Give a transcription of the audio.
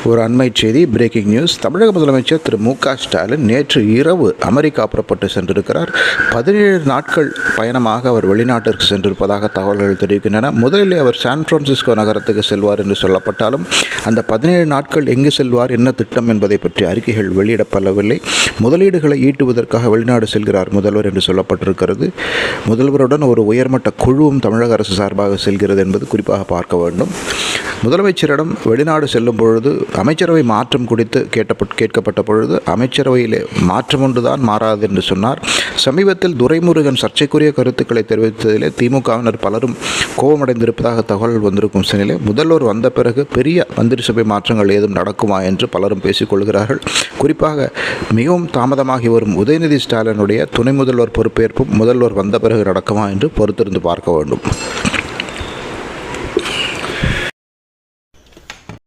ஒரு அண்மை செய்தி, பிரேக்கிங் நியூஸ். தமிழக முதலமைச்சர் திரு மு.க. ஸ்டாலின் நேற்று இரவு அமெரிக்கா புறப்பட்டு சென்றிருக்கிறார். 17 நாட்கள் பயணமாக அவர் வெளிநாட்டிற்கு சென்றிருப்பதாக தகவல்கள் தெரிவிக்கின்றன. முதலில் அவர் சான் பிரான்சிஸ்கோ நகரத்துக்கு செல்வார் என்று சொல்லப்பட்டாலும் அந்த 17 நாட்கள் எங்கு செல்வார், என்ன திட்டம் என்பதை பற்றி அறிக்கைகள் வெளியிடப்படவில்லை. முதலீடுகளை ஈட்டுவதற்காக வெளிநாடு செல்கிறார் முதல்வர் என்று சொல்லப்பட்டிருக்கிறது. முதல்வருடன் ஒரு உயர்மட்ட குழுவும் தமிழக அரசு சார்பாக செல்கிறது என்பது குறிப்பாக பார்க்க வேண்டும். முதலமைச்சரிடம் வெளிநாடு செல்லும் பொழுது அமைச்சரவை மாற்றம் குறித்து கேட்கப்பட்ட பொழுது அமைச்சரவையிலே மாற்றம் ஒன்றுதான் மாறாது என்று சொன்னார். சமீபத்தில் துரைமுருகன் சர்ச்சைக்குரிய கருத்துக்களை தெரிவித்ததிலே திமுகவினர் பலரும் கோபமடைந்திருப்பதாக தகவல் வந்திருக்கும் சூழ்நிலை முதல்வர் வந்த பிறகு பெரிய மந்திரி சபை மாற்றங்கள் ஏதும் நடக்குமா என்று பலரும் பேசிக்கொள்கிறார்கள். குறிப்பாக மிகவும் தாமதமாகி வரும் உதயநிதி ஸ்டாலினுடைய துணை முதல்வர் பொறுப்பேற்பும் முதல்வர் வந்த பிறகு நடக்குமா என்று பொறுத்திருந்து பார்க்க வேண்டும்.